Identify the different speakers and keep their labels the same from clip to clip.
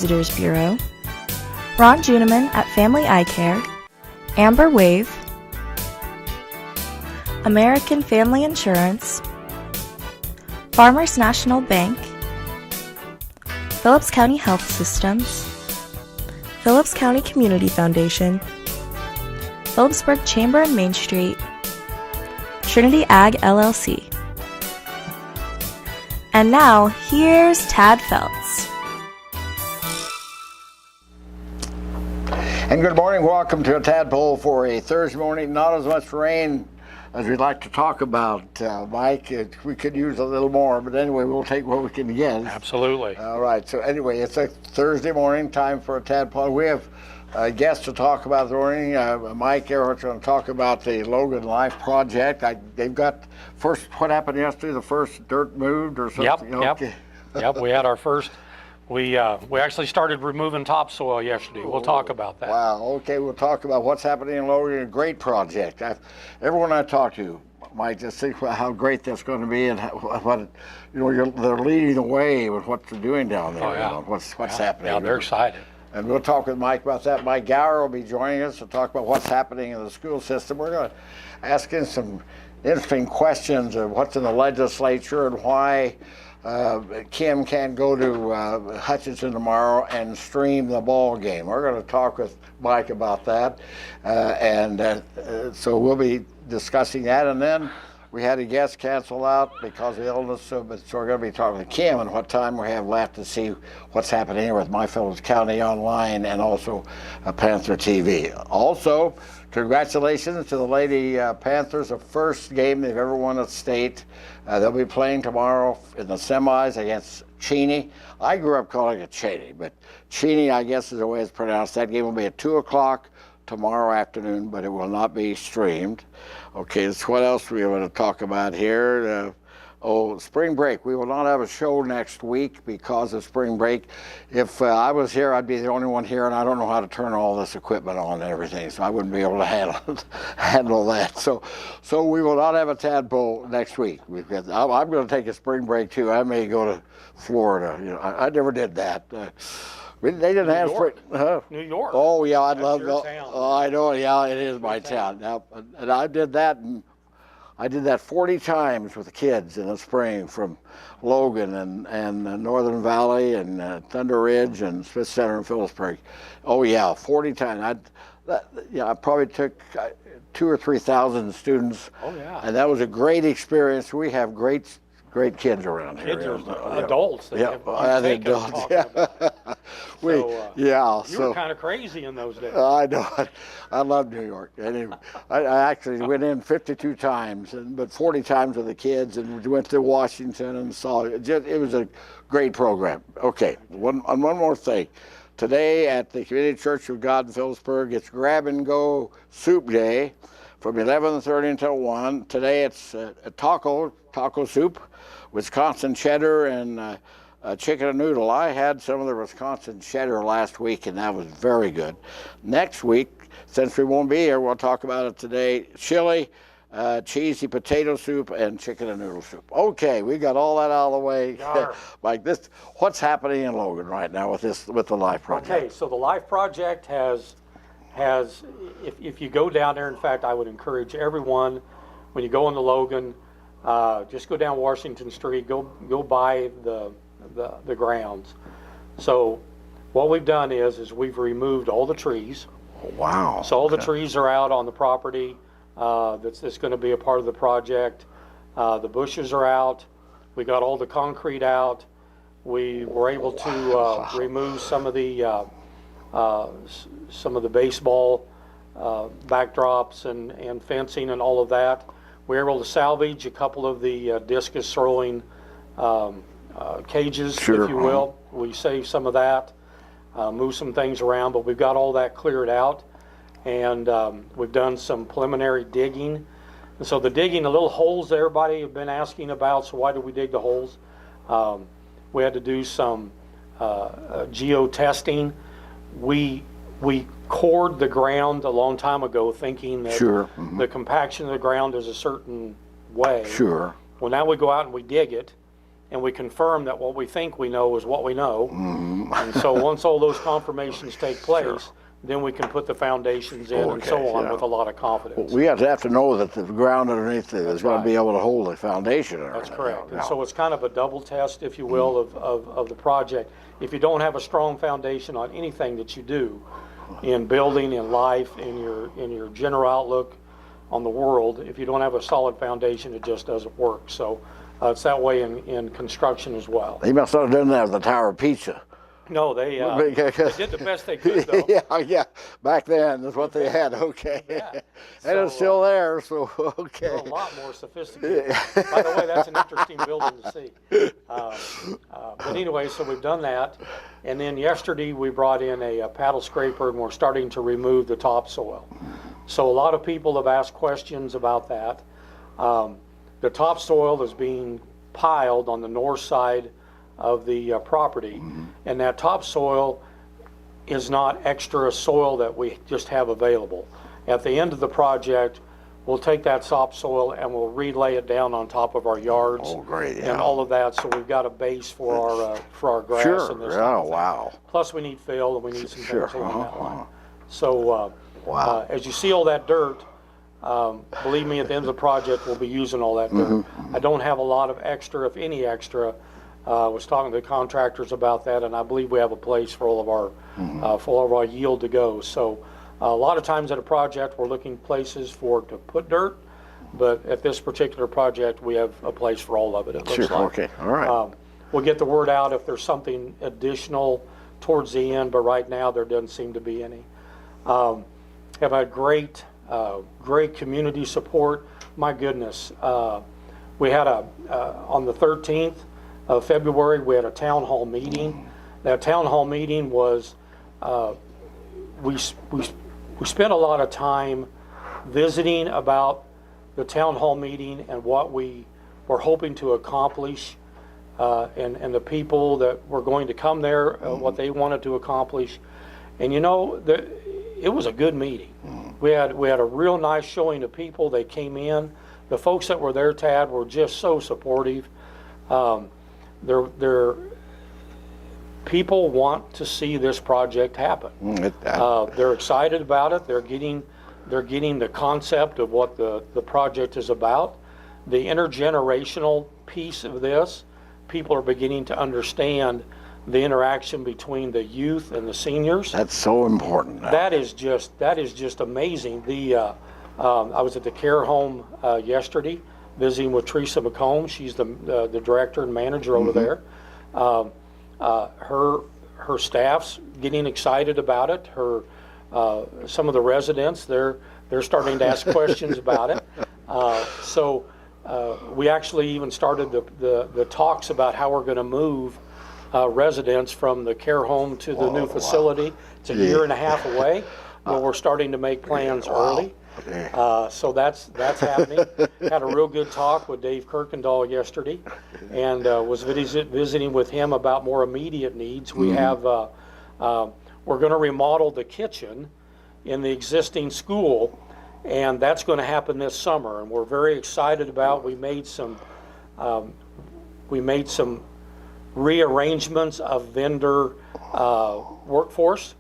Speaker 1: Visitors Bureau, Ron Juneman at Family Eye Care, Amber Wave, American Family Insurance, Farmers National Bank, Phillips County Health Systems, Phillips County Community Foundation, Phillipsburg Chamber and Main Street, Trinity Ag LLC. And now, here's Tad Feltz.
Speaker 2: And good morning, welcome to a Tadpoll for a Thursday morning. Not as much rain as we'd like to talk about, Mike. We could use a little more, but anyway, we'll take what we can get.
Speaker 3: Absolutely.
Speaker 2: All right, so anyway, it's a Thursday morning, time for a Tadpoll. We have a guest to talk about the morning. Mike Erhart's going to talk about the Logan Life Project. They've got first, what happened yesterday, the first dirt moved or something?
Speaker 3: Yep, we had our first. We actually started removing topsoil yesterday. We'll talk about that.
Speaker 2: Wow, okay, we'll talk about what's happening in Logan. A great project. Everyone I talk to might just think about how great that's going to be and what they're leading the way with what they're doing down there.
Speaker 3: Oh, yeah.
Speaker 2: What's happening.
Speaker 3: Yeah, they're excited.
Speaker 2: And we'll talk with Mike about that. Mike Gower will be joining us to talk about what's happening in the school system. We're going to ask him some interesting questions of what's in the legislature and why Kim can't go to Hutchinson tomorrow and stream the ball game. We're going to talk with Mike about that, so we'll be discussing that. And then we had a guest cancel out because of illness, so we're going to be talking to Kim and what time we have left to see what's happening here with My Phillips County Online and also Panther TV. Also, congratulations to the Lady Panthers, the first game they've ever won at state. They'll be playing tomorrow in the semis against Cheney. I grew up calling it Cheney, but Cheney, I guess, is the way it's pronounced. That game will be at 2 o'clock tomorrow afternoon, but it will not be streamed. Okay, so what else we want to talk about here? Spring break. We will not have a show next week because of spring break. If I was here, I'd be the only one here, and I don't know how to turn all this equipment on and everything, so I wouldn't be able to handle that. So we will not have a Tadpoll next week. I'm going to take a spring break too. I may go to Florida. I never did that. They didn't have spring.
Speaker 3: New York.
Speaker 2: Oh yeah, I'd
Speaker 3: That's
Speaker 2: love.
Speaker 3: your town.
Speaker 2: Oh, I know. Yeah, it is my town. Now, and I did that. I did that 40 times with the kids in the spring from Logan and Northern Valley and Thunder Ridge and Smith Center and Phillipsburg. Oh yeah, 40 times. I probably took 2,000 or 3,000 students.
Speaker 3: Oh yeah.
Speaker 2: And that was a great experience. We have great kids around here.
Speaker 3: Kids are adults.
Speaker 2: Yeah, adults. Yeah.
Speaker 3: You were kind of crazy in those days.
Speaker 2: I know. I love New York. Anyway, I actually went in 52 times, but 40 times with the kids, and we went to Washington and saw it. It was a great program. Okay, one more thing. Today at the Community Church of God in Phillipsburg, it's Grab and Go Soup Day from 11:30 until 1. Today it's a taco soup, Wisconsin cheddar and chicken and noodle. I had some of the Wisconsin cheddar last week, and that was very good. Next week, since we won't be here, we'll talk about it today. Chili, cheesy potato soup, and chicken and noodle soup. Okay, we got all that out of the way. Like this, what's happening in Logan right now with the Life Project?
Speaker 3: Okay, so the Life Project has if you go down there, in fact, I would encourage everyone, when you go into Logan, just go down Washington Street, go by the grounds. So what we've done is we've removed all the trees.
Speaker 2: Wow.
Speaker 3: So all the trees are out on the property that's going to be a part of the project. The bushes are out. We got all the concrete out. We were able to remove some of the baseball backdrops and fencing and all of that. We were able to salvage a couple of the discus throwing cages,
Speaker 2: sure,
Speaker 3: if you will. We saved some of that, moved some things around, but we've got all that cleared out. And we've done some preliminary digging. And so the digging, the little holes that everybody have been asking about, so why did we dig the holes? We had to do some geo-testing. We cored the ground a long time ago, thinking that the compaction of the ground is a certain way.
Speaker 2: Sure.
Speaker 3: Well, now we go out and we dig it, and we confirm that what we think we know is what we know. And so once all those confirmations take place, then we can put the foundations in and so on with a lot of confidence.
Speaker 2: We have to know that the ground underneath it is going to be able to hold the foundation.
Speaker 3: That's correct. And so it's kind of a double test, if you will, of the project. If you don't have a strong foundation on anything that you do in building, in life, in your general outlook on the world, if you don't have a solid foundation, it just doesn't work. So it's that way in construction as well.
Speaker 2: They must not have done that with the Tower of Pizza.
Speaker 3: No, they did the best they could, though.
Speaker 2: Yeah. Back then, that's what they had. Okay.
Speaker 3: Yeah.
Speaker 2: And it's still there, so okay.
Speaker 3: They're a lot more sophisticated. By the way, that's an interesting building to see. But anyway, so we've done that. And then yesterday we brought in a paddle scraper, and we're starting to remove the topsoil. So a lot of people have asked questions about that. The topsoil is being piled on the north side of the property, and that topsoil is not extra soil that we just have available. At the end of the project, we'll take that topsoil and we'll relay it down on top of our yards.
Speaker 2: Oh, great! Yeah.
Speaker 3: And all of that, so we've got a base for our grass.
Speaker 2: Sure.
Speaker 3: And this
Speaker 2: Oh, wow.
Speaker 3: Plus, we need fill and we need some things along that line. So,
Speaker 2: wow.
Speaker 3: as you see all that dirt, believe me, at the end of the project, we'll be using all that dirt. I don't have a lot of extra, if any extra. I was talking to the contractors about that, and I believe we have a place for all of our yield to go. So a lot of times at a project, we're looking places to put dirt, but at this particular project, we have a place for all of it. It looks like.
Speaker 2: Okay. All right.
Speaker 3: We'll get the word out if there's something additional towards the end, but right now there doesn't seem to be any. Have had great community support. My goodness, we had on the 13th of February, we had a town hall meeting. That town hall meeting was, we spent a lot of time visiting about the town hall meeting and what we were hoping to accomplish, and the people that were going to come there, what they wanted to accomplish. And it was a good meeting. We had a real nice showing of people. They came in. The folks that were there, Tad, were just so supportive. People want to see this project happen. They're excited about it. They're getting the concept of what the project is about. The intergenerational piece of this, people are beginning to understand the interaction between the youth and the seniors.
Speaker 2: That's so important.
Speaker 3: That is just amazing. I was at the care home yesterday, visiting with Teresa McComb. She's the director and manager over there. Her staff's getting excited about it. Some of the residents, they're starting to ask questions about it. So we actually even started the talks about how we're going to move residents from the care home to the new facility. It's a year and a half away, but we're starting to make plans early. So that's happening. Had a real good talk with Dave Kirkendall yesterday, and was visiting with him about more immediate needs. We have we're going to remodel the kitchen in the existing school, and that's going to happen this summer. And we're very excited about. We made some rearrangements of vendor workforce.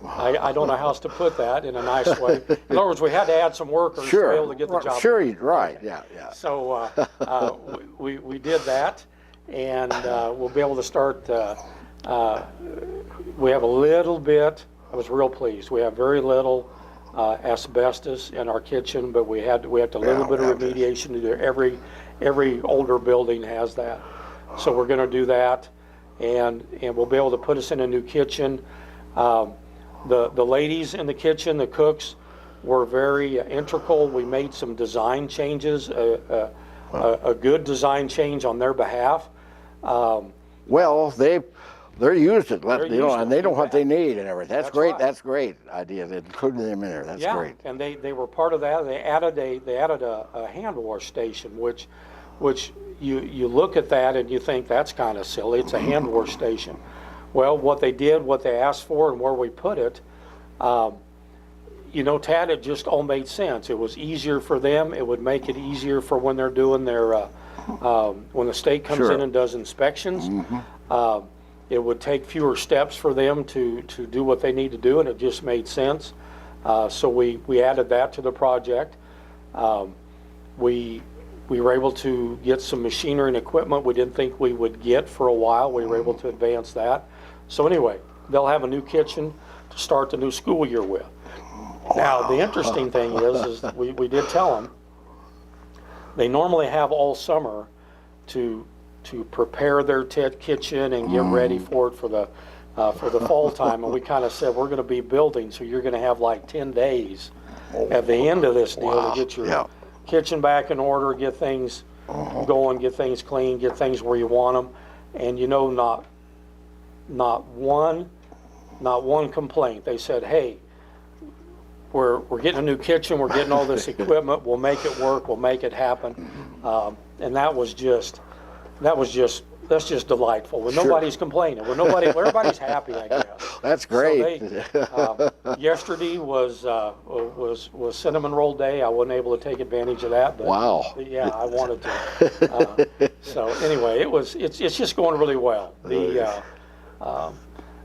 Speaker 3: I don't know how else to put that in a nice way. In other words, we had to add some workers to be able to get the job.
Speaker 2: Sure, right, yeah.
Speaker 3: So we did that, and we'll be able to start. We have a little bit. I was real pleased. We have very little asbestos in our kitchen, but we had a little bit of remediation to do. Every older building has that, so we're going to do that, and we'll be able to put us in a new kitchen. The ladies in the kitchen, the cooks, were very integral. We made some design changes, a good design change on their behalf.
Speaker 2: Well, they're used it, and they know what they need and everything. That's great. Right. That's great idea. Including them in there. That's great. And
Speaker 3: they were part of that. They added a hand wash station, which you look at that and you think that's kind of silly. It's a hand wash station. Well, what they did, what they asked for, and where we put it, Tad, it just all made sense. It was easier for them. It would make it easier for when they're doing their When the state comes in and does inspections, it would take fewer steps for them to do what they need to do, and it just made sense. So we added that to the project. We were able to get some machinery and equipment we didn't think we would get for a while. We were able to advance that. So anyway, they'll have a new kitchen to start the new school year with. Now, the interesting thing is we did tell them they normally have all summer to prepare their kitchen and get ready for it for the fall time. And we kind of said, we're going to be building, so you're going to have like 10 days at the end of this deal to get your kitchen back in order, get things going, get things clean, get things where you want them. And you know, not one complaint. They said, hey, we're getting a new kitchen, we're getting all this equipment, we'll make it work, we'll make it happen. And that's just delightful. When nobody's complaining, when everybody's happy, I guess.
Speaker 2: That's great.
Speaker 3: So yesterday was cinnamon roll day. I wasn't able to take advantage of that, but
Speaker 2: wow.
Speaker 3: Yeah, I wanted to. So anyway, it's just going really well.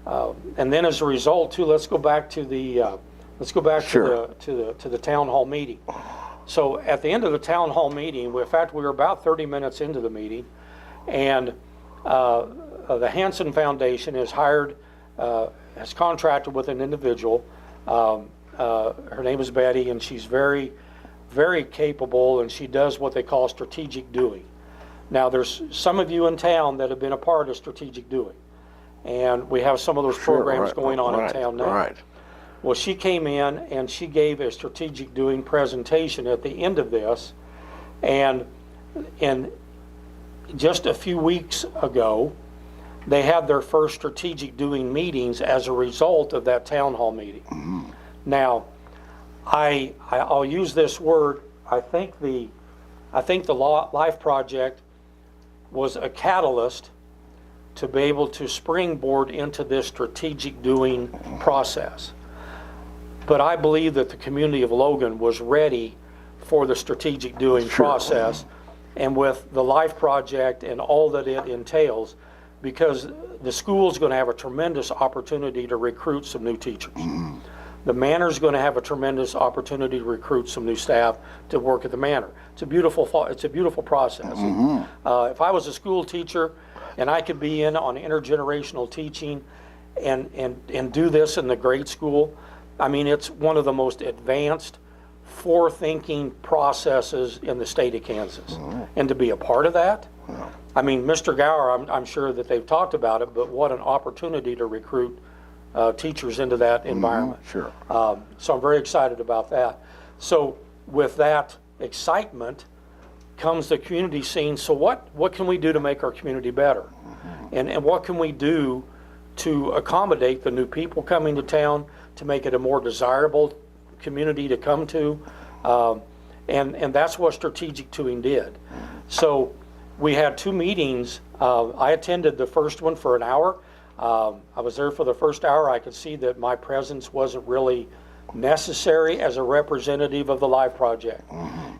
Speaker 3: And then as a result too, let's go back to the to the town hall meeting. So at the end of the town hall meeting, in fact, we were about 30 minutes into the meeting, and the Hansen Foundation has contracted with an individual. Her name is Betty, and she's very, very capable, and she does what they call strategic doing. Now, there's some of you in town that have been a part of strategic doing, and we have some of those programs going on in town now.
Speaker 2: Right.
Speaker 3: Well, she came in and she gave a strategic doing presentation at the end of this, and just a few weeks ago, they had their first strategic doing meetings as a result of that town hall meeting. Now, I'll use this word. I think the Life Project was a catalyst to be able to springboard into this strategic doing process. But I believe that the community of Logan was ready for the strategic doing process, and with the Life Project and all that it entails, because the school's going to have a tremendous opportunity to recruit some new teachers. The Manor's going to have a tremendous opportunity to recruit some new staff to work at the Manor. It's a beautiful process. If I was a school teacher and I could be in on intergenerational teaching and do this in the grade school, I mean, it's one of the most advanced, forward-thinking processes in the state of Kansas. And to be a part of that, I mean, Mr. Gower, I'm sure that they've talked about it, but what an opportunity to recruit teachers into that environment.
Speaker 2: Sure.
Speaker 3: So I'm very excited about that. So with that excitement comes the community scene. So what can we do to make our community better? And what can we do to accommodate the new people coming to town, to make it a more desirable community to come to? And that's what strategic doing did. So we had two meetings. I attended the first one for an hour. I was there for the first hour. I could see that my presence wasn't really necessary as a representative of the Life Project.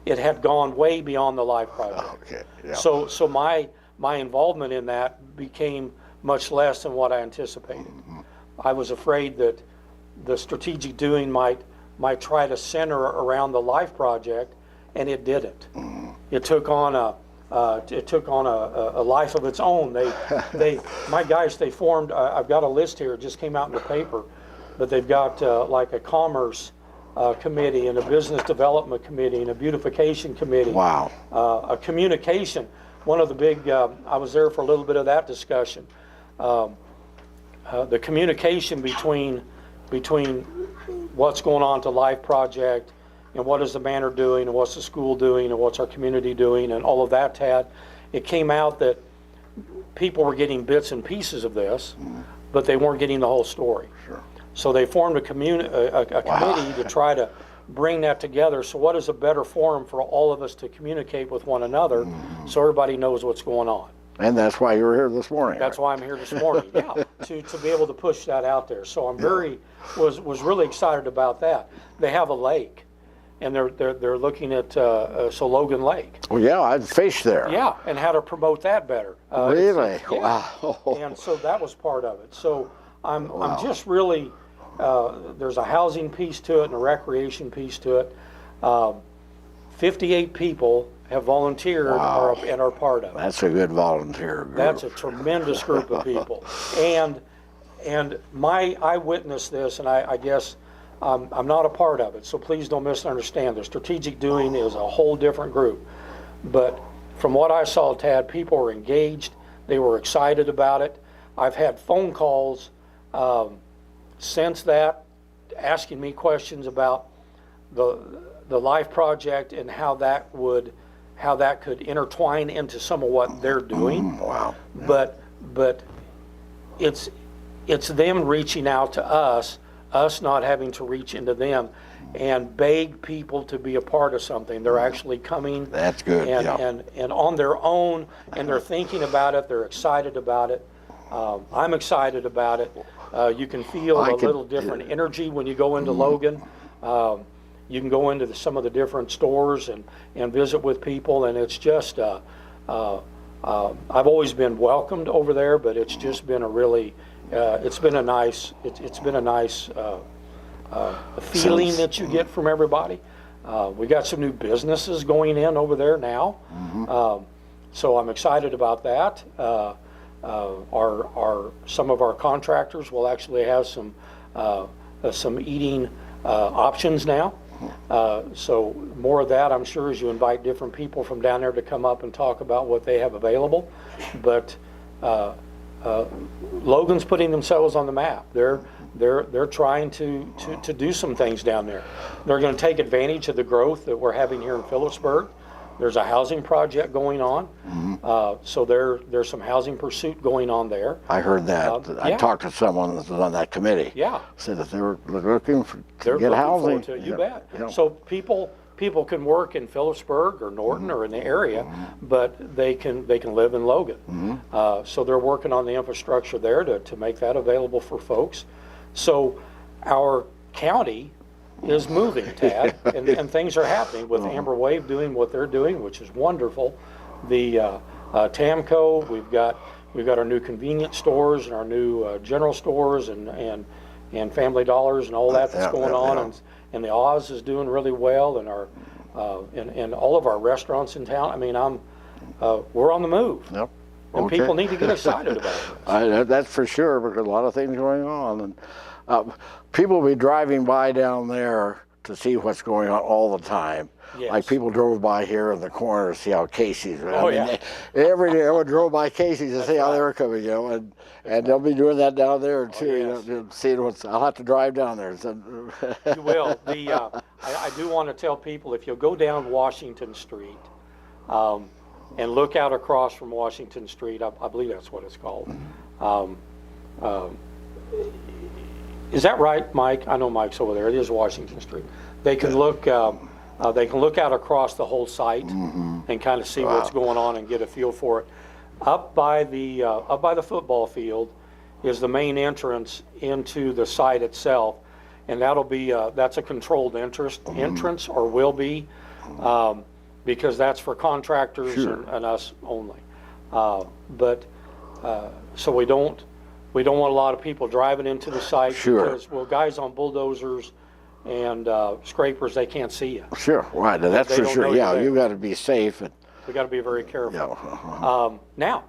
Speaker 3: It had gone way beyond the Life Project. So my involvement in that became much less than what I anticipated. I was afraid that the strategic doing might try to center around the Life Project, and it didn't. It took on a life of its own. My guys, they formed. I've got a list here. It just came out in the paper, but they've got like a commerce committee and a business development committee and a beautification committee. Wow. A communication. One of the big. I was there for a little bit of that discussion. The communication between what's going on to Life Project and what is the Manor doing and what's the school doing and what's our community doing and all of that, Tad. It came out that people were getting bits and pieces of this, but they weren't getting the whole story. So they formed a committee to try to bring that together. So what is a better forum for all of us to communicate with one another so everybody knows what's going on?
Speaker 2: And that's why you were here this morning.
Speaker 3: That's why I'm here this morning, to be able to push that out there. So I'm was really excited about that. They have a lake, and they're looking at so Logan Lake.
Speaker 2: Well, yeah, I'd fish there.
Speaker 3: Yeah, and how to promote that better.
Speaker 2: Really?
Speaker 3: Yeah.
Speaker 2: Wow.
Speaker 3: And so that was part of it. So I'm
Speaker 2: Wow.
Speaker 3: just really there's a housing piece to it and a recreation piece to it. 58 people have volunteered
Speaker 2: Wow.
Speaker 3: and are part of it.
Speaker 2: That's a good volunteer group.
Speaker 3: That's a tremendous group of people. And I witnessed this, and I guess I'm not a part of it, so please don't misunderstand. The strategic doing is a whole different group. But from what I saw, Tad, people were engaged. They were excited about it. I've had phone calls since that asking me questions about the Life Project and how that could intertwine into some of what they're doing.
Speaker 2: Wow.
Speaker 3: But it's them reaching out to us not having to reach into them and beg people to be a part of something. They're actually coming.
Speaker 2: That's good.
Speaker 3: And on their own, and they're thinking about it. They're excited about it. I'm excited about it. You can feel a little different energy when you go into Logan. You can go into some of the different stores and visit with people, and it's just I've always been welcomed over there, but it's just been a really it's been a nice feeling that you get from everybody. We got some new businesses going in over there now, so I'm excited about that. Some of our contractors will actually have some eating options now. So more of that, I'm sure, as you invite different people from down there to come up and talk about what they have available. But Logan's putting themselves on the map. They're trying to do some things down there. They're going to take advantage of the growth that we're having here in Phillipsburg. There's a housing project going on, so there's some housing pursuit going on there.
Speaker 2: I heard that. I talked to someone that was on that committee.
Speaker 3: Yeah,
Speaker 2: said that they were looking to get
Speaker 3: looking
Speaker 2: housing.
Speaker 3: forward to it. You bet.
Speaker 2: Yep.
Speaker 3: So people can work in Phillipsburg or Norton or in the area, but they can live in Logan. So they're working on the infrastructure there to make that available for folks. So our county is moving, Tad, and things are happening with Amber Wave doing what they're doing, which is wonderful. The Tamco, we've got our new convenience stores and our new general stores and Family Dollars and all that's going on, and the Oz is doing really well, and our and all of our restaurants in town. I mean, we're on the move.
Speaker 2: Yep.
Speaker 3: And people need to get excited about it.
Speaker 2: That's for sure, because a lot of things going on, and people will be driving by down there to see what's going on all the time.
Speaker 3: Yes.
Speaker 2: Like people drove by here in the corner to see how Casey's.
Speaker 3: Yeah.
Speaker 2: Every day I drove by Casey's to see how they were coming, and they'll be doing that down there too.
Speaker 3: Yes.
Speaker 2: Seeing what's. I'll have to drive down there. So.
Speaker 3: You will. I do want to tell people, if you'll go down Washington Street and look out across from Washington Street, I believe that's what it's called. Is that right, Mike? I know Mike's over there. It is Washington Street. They can look. They can look out across the whole site and kind of see what's going on and get a feel for it. Up by the football field is the main entrance into the site itself, and that'll be that's a controlled entrance or will be, because that's for contractors and us only. But so we don't want a lot of people driving into the site because guys on bulldozers and scrapers, they can't see you.
Speaker 2: Sure, right. That's for sure. Yeah, you got to be safe.
Speaker 3: We got to be very careful.
Speaker 2: Yeah.
Speaker 3: Now,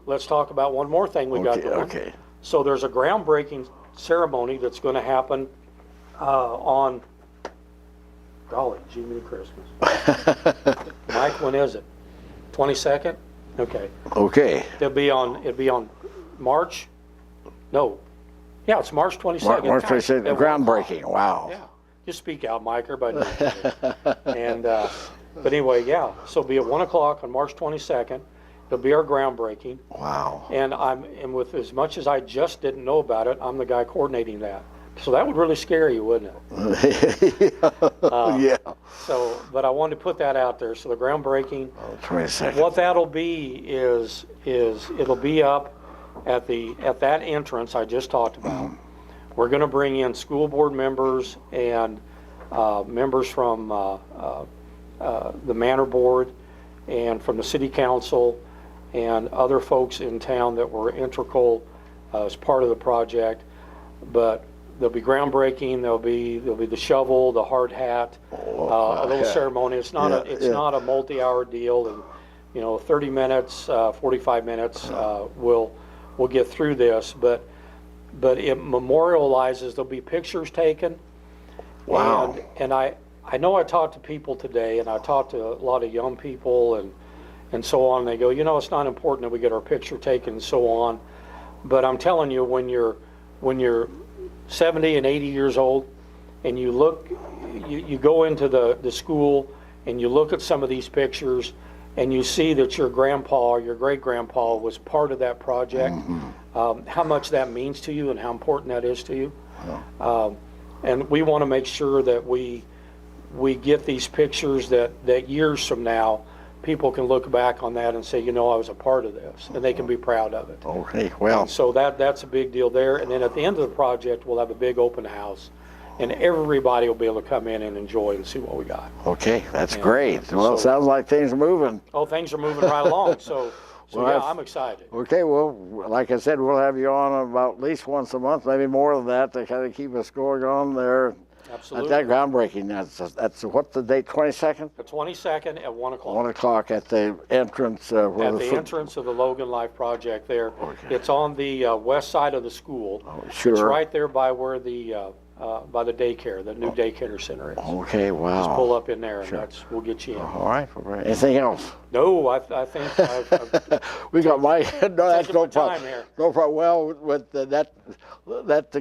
Speaker 3: let's talk about one more thing we got going.
Speaker 2: Okay.
Speaker 3: So there's a groundbreaking ceremony that's going to happen on, golly, Jiminy Christmas. Mike, when is it? 22nd? Okay.
Speaker 2: Okay.
Speaker 3: It'll be on March. No. Yeah, it's March 22nd.
Speaker 2: March 22nd. Groundbreaking. Wow.
Speaker 3: Yeah. Just speak out, Mike. Everybody knows it. And but anyway, yeah. So it'll be at 1 o'clock on March 22nd. It'll be our groundbreaking.
Speaker 2: Wow.
Speaker 3: And with as much as I just didn't know about it, I'm the guy coordinating that. So that would really scare you, wouldn't it?
Speaker 2: Yeah.
Speaker 3: So, but I wanted to put that out there. So the groundbreaking.
Speaker 2: 22nd.
Speaker 3: What that'll be is it'll be up at that entrance I just talked about. We're going to bring in school board members and members from the Manor Board and from the City Council and other folks in town that were integral as part of the project. But there'll be groundbreaking. There'll be the shovel, the hard hat, a little ceremony. It's not not a multi-hour deal, and 30 minutes, 45 minutes, we'll get through this. But it memorializes. There'll be pictures taken.
Speaker 2: Wow.
Speaker 3: And I know I talked to people today, and I talked to a lot of young people and so on. They go, it's not important that we get our picture taken and so on. But I'm telling you, when you're 70 and 80 years old, and you go into the school and you look at some of these pictures, and you see that your grandpa or your great-grandpa was part of that project, how much that means to you and how important that is to you. Yeah. And we want to make sure that we get these pictures that years from now, people can look back on that and say, I was a part of this, and they can be proud of it.
Speaker 2: Okay, well.
Speaker 3: And so that's a big deal there. And then at the end of the project, we'll have a big open house, and everybody will be able to come in and enjoy and see what we got.
Speaker 2: Okay, that's great. Well, it sounds like things are moving.
Speaker 3: Oh, things are moving right along. So yeah, I'm excited.
Speaker 2: Okay, well, like I said, we'll have you on about at least once a month, maybe more than that, to kind of keep us going on there.
Speaker 3: Absolutely.
Speaker 2: That groundbreaking, that's what's the date, 22nd?
Speaker 3: The 22nd at 1 o'clock.
Speaker 2: 1 o'clock at the entrance.
Speaker 3: At the entrance of the Logan Life Project there. Okay. It's on the west side of the school.
Speaker 2: Oh, sure.
Speaker 3: It's right there by where by the daycare, the new daycare center is.
Speaker 2: Okay, wow.
Speaker 3: Just pull up in there, and we'll get you in.
Speaker 2: All right. Anything else?
Speaker 3: No, I think I've
Speaker 2: we got Mike. No, that's no problem. No problem. Well, with that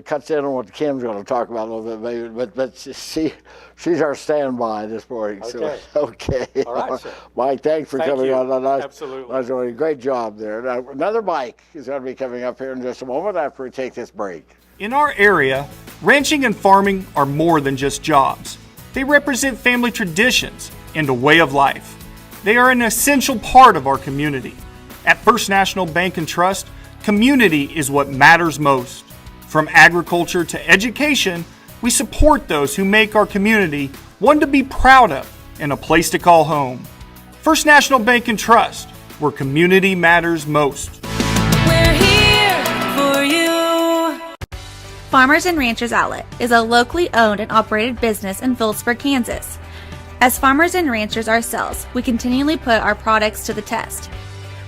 Speaker 2: cuts in on what Kim's going to talk about a little bit, maybe. But she's our standby this morning.
Speaker 3: Okay.
Speaker 2: So okay.
Speaker 3: All right, sir.
Speaker 2: Mike, thanks for coming on.
Speaker 3: Absolutely.
Speaker 2: That's doing a great job there. Now, another Mike is going to be coming up here in just a moment after we take this break.
Speaker 4: In our area, ranching and farming are more than just jobs. They represent family traditions and a way of life. They are an essential part of our community. At First National Bank and Trust, community is what matters most. From agriculture to education, we support those who make our community one to be proud of and a place to call home. First National Bank and Trust, where community matters most.
Speaker 5: We're here for you.
Speaker 1: Farmers and Ranchers Outlet is a locally owned and operated business in Phillipsburg, Kansas. As farmers and ranchers ourselves, we continually put our products to the test.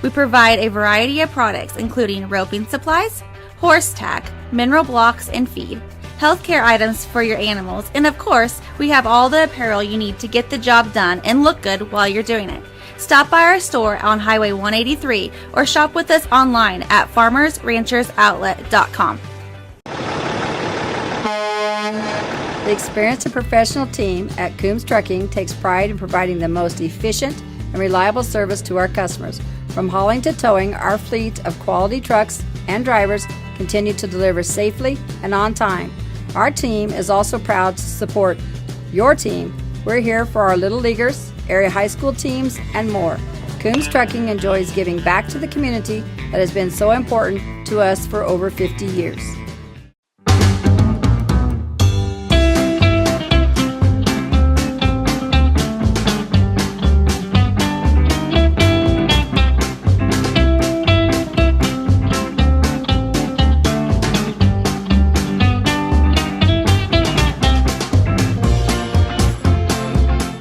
Speaker 1: We provide a variety of products including roping supplies, horse tack, mineral blocks and feed, healthcare items for your animals, and of course, we have all the apparel you need to get the job done and look good while you're doing it. Stop by our store on Highway 183 or shop with us online at farmersranchersoutlet.com.
Speaker 6: The experienced and professional team at Coombs Trucking takes pride in providing the most efficient and reliable service to our customers. From hauling to towing, our fleet of quality trucks and drivers continue to deliver safely and on time. Our team is also proud to support your team. We're here for our Little Leaguers, area high school teams, and more. Coombs Trucking enjoys giving back to the community that has been so important to us for over 50 years.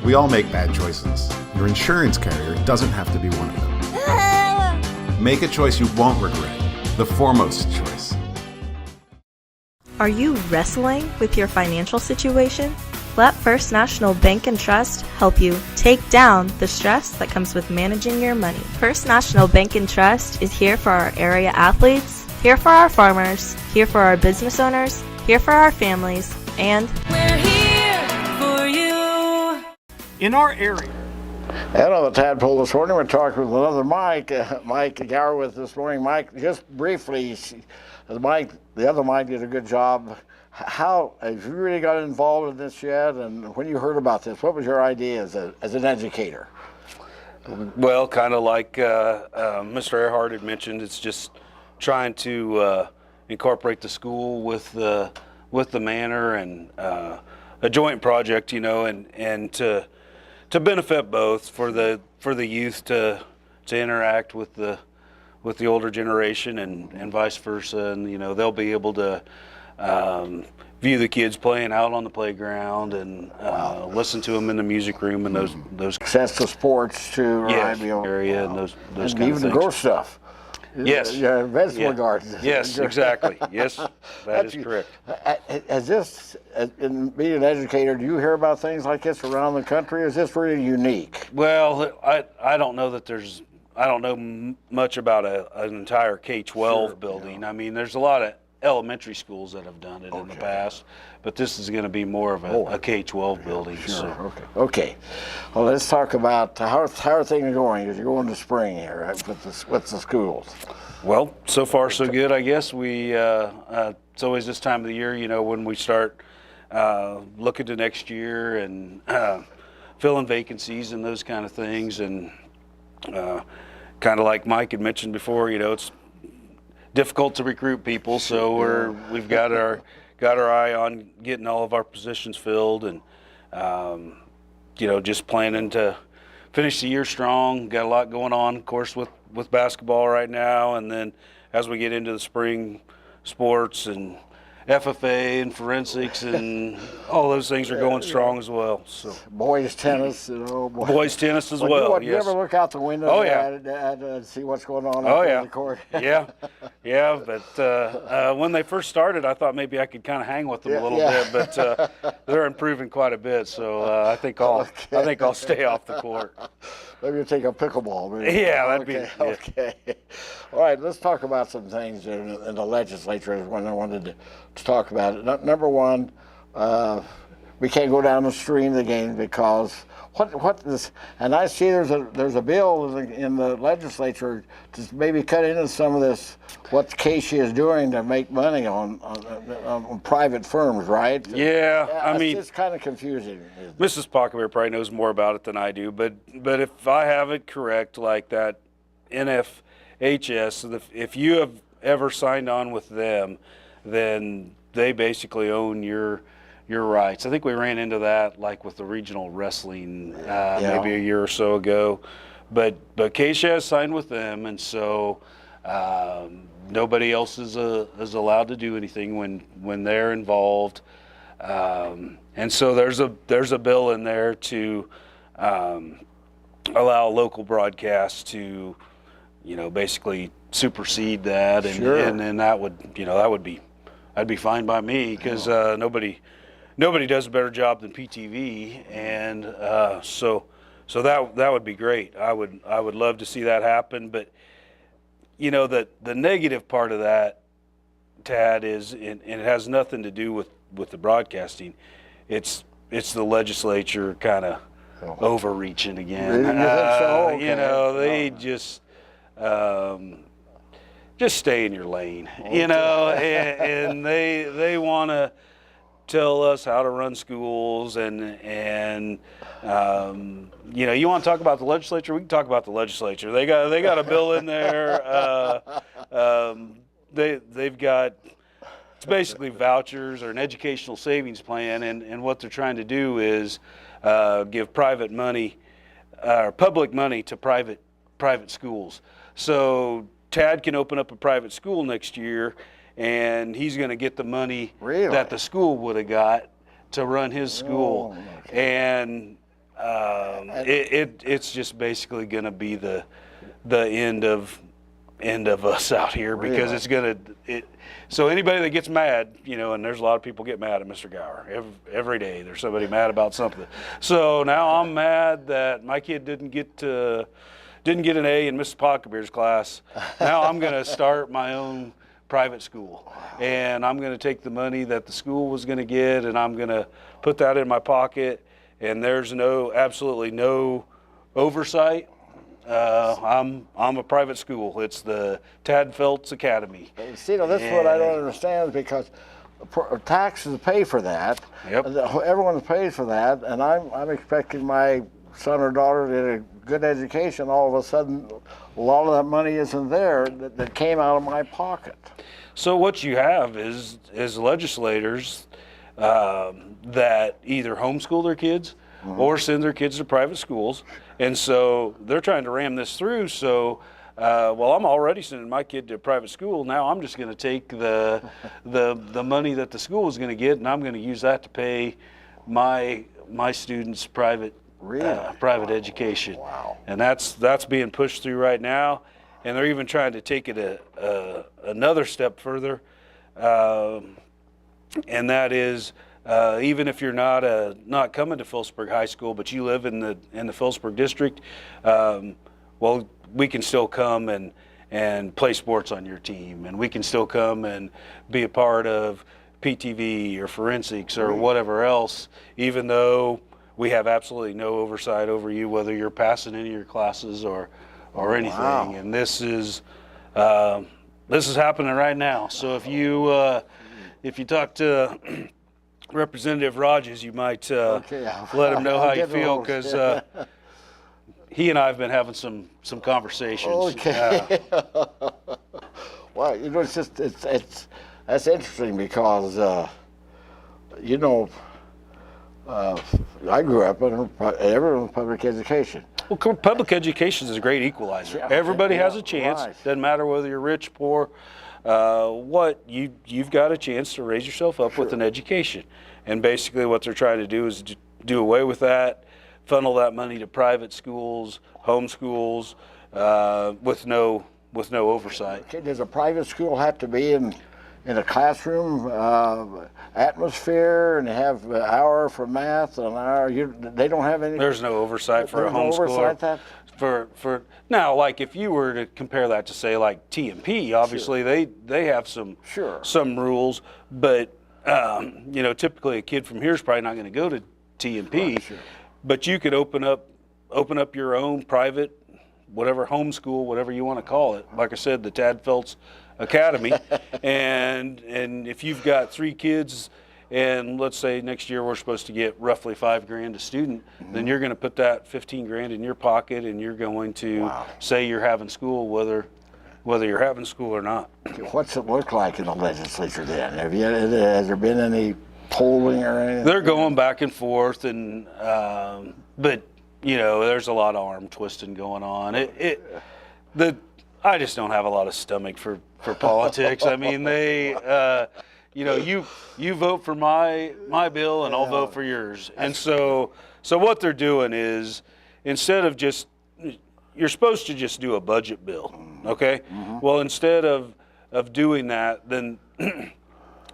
Speaker 7: We all make bad choices. Your insurance carrier doesn't have to be one of them. Make a choice you won't regret. The foremost choice.
Speaker 1: Are you wrestling with your financial situation? Let First National Bank and Trust help you take down the stress that comes with managing your money. First National Bank and Trust is here for our area athletes, here for our farmers, here for our business owners, here for our families, and
Speaker 5: We're here for you.
Speaker 4: In our area,
Speaker 2: And on the Tadpoll this morning, we're talking with another Mike, Mike Gower with this morning. Mike, just briefly, the other Mike did a good job. How have you really got involved in this yet? And when you heard about this, what was your idea as an educator?
Speaker 8: Well, kind of like Mr. Erhart had mentioned, it's just trying to incorporate the school with the manor and a joint project, and to benefit both for the youth to interact with the older generation and vice versa, and they'll be able to view the kids playing out on the playground and listen to them in the music room and those
Speaker 2: Access to sports too, right?
Speaker 8: area and those
Speaker 2: and
Speaker 8: kind of
Speaker 2: even the
Speaker 8: things.
Speaker 2: grow stuff.
Speaker 8: Yes.
Speaker 2: Yeah, vegetable gardens.
Speaker 8: Yes, exactly. Yes, that is correct.
Speaker 2: In being an educator, do you hear about things like this around the country? Is this really unique?
Speaker 8: Well, I don't know that I don't know much about an entire K-12 building. I mean, there's a lot of elementary schools that have done it in the past, but this is going to be more of a K-12 building.
Speaker 2: Sure.
Speaker 8: So.
Speaker 2: Okay. Well, let's talk about how are things going as you go into spring here, right, with the schools.
Speaker 8: Well, so far so good, I guess. We it's always this time of the year, when we start looking to next year and filling vacancies and those kind of things, and kind of like Mike had mentioned before, it's difficult to recruit people, so we've got our eye on getting all of our positions filled, and just planning to finish the year strong. Got a lot going on, of course, with basketball right now, and then as we get into the spring sports and FFA and forensics and all those things are going strong as well. So
Speaker 2: boys tennis,
Speaker 8: boys tennis as well.
Speaker 2: Do you ever look out the window and see what's going on out there in the court?
Speaker 8: yeah. But when they first started, I thought maybe I could kind of hang with them a little bit, but they're improving quite a bit. So I think I'll stay off the court.
Speaker 2: Maybe you'll take a pickleball. Maybe.
Speaker 8: Yeah, that'd be
Speaker 2: okay. All right, let's talk about some things in the legislature. When I wanted to talk about it. Number one, we can't go down the stream of the game because what this, and I see there's a bill in the legislature to maybe cut into some of this what Casey is doing to make money on private firms, right?
Speaker 8: Yeah, I mean,
Speaker 2: it's kind of confusing.
Speaker 8: Mrs. Pakkebier probably knows more about it than I do, but if I have it correct, like that NFHS, if you have ever signed on with them, then they basically own your rights. I think we ran into that like with the regional wrestling maybe a year or so ago, but Keisha has signed with them, and so nobody else is allowed to do anything when they're involved, and so there's a bill in there to allow local broadcasts to basically supersede that, and then that would be that'd be fine by me, because nobody does a better job than PTV, and so that would be great. I would love to see that happen, but the negative part of that, Tad, is, and it has nothing to do with the broadcasting. It's the legislature kind of overreaching again. They just stay in your lane, and they want to tell us how to run schools, and you want to talk about the legislature? We can talk about the legislature. They got a bill in there. They've got, it's basically vouchers or an educational savings plan, and what they're trying to do is give private money or public money to private schools. So Tad can open up a private school next year, and he's going to get the money that the school would have got to run his school. And it's just basically going to be the end of us out here, because it's going to so anybody that gets mad, and there's a lot of people get mad at Mr. Gower every day. There's somebody mad about something. So now I'm mad that my kid didn't get an A in Mrs. Pakkebier's class. Now I'm going to start my own private school, and I'm going to take the money that the school was going to get, and I'm going to put that in my pocket, and there's absolutely no oversight. I'm a private school. It's the Tad Phelps Academy.
Speaker 2: See, this is what I don't understand, because taxes pay for that.
Speaker 8: Yep.
Speaker 2: Everyone pays for that, and I'm expecting my son or daughter to get a good education. All of a sudden, a lot of that money isn't there that came out of my pocket.
Speaker 8: So what you have is legislators that either homeschool their kids or send their kids to private schools. And so they're trying to ram this through. So, well, I'm already sending my kid to a private school. Now I'm just going to take the money that the school is going to get, and I'm going to use that to pay my students' private education.
Speaker 2: Wow.
Speaker 8: And that's being pushed through right now. And they're even trying to take it another step further. And that is, even if you're not coming to Phillipsburg High School, but you live in the Phillipsburg district, well, we can still come and play sports on your team, and we can still come and be a part of PTV or forensics or whatever else, even though we have absolutely no oversight over you, whether you're passing any of your classes or anything.
Speaker 2: Wow.
Speaker 8: And this is happening right now. So if you talk to Representative Rogers, you might let him know how you feel, because he and I have been having some conversations.
Speaker 2: Okay. Well, it's just that's interesting because I grew up in public education.
Speaker 8: Well, public education is a great equalizer.
Speaker 2: Yeah,
Speaker 8: everybody has a chance.
Speaker 2: right.
Speaker 8: Doesn't matter whether you're rich, poor, you've got a chance to raise yourself up with an education. And basically what they're trying to do is do away with that, funnel that money to private schools, home schools, with no oversight.
Speaker 2: Okay, does a private school have to be in a classroom atmosphere and have an hour for math, an hour? They don't have any.
Speaker 8: There's no oversight for a
Speaker 2: There's no
Speaker 8: homeschooler.
Speaker 2: oversight that?
Speaker 8: For now, like if you were to compare that to say like T&P, obviously they have some rules, but typically a kid from here is probably not going to go to T&P.
Speaker 2: Right, sure.
Speaker 8: But you could open up your own private, whatever homeschool, whatever you want to call it. Like I said, the Tadpoll Academy, and if you've got 3 kids, and let's say next year we're supposed to get roughly $5,000 a student, then you're going to put that $15,000 in your pocket, and you're going to say you're having school, whether you're having school or not.
Speaker 2: What's it look like in the legislature then? Has there been any polling or anything?
Speaker 8: They're going back and forth, and but there's a lot of arm twisting going on. I just don't have a lot of stomach for politics. I mean, you vote for my bill and I'll vote for yours. And so what they're doing is, instead of you're supposed to just do a budget bill, okay? Mm-hmm. Well, instead of doing that, then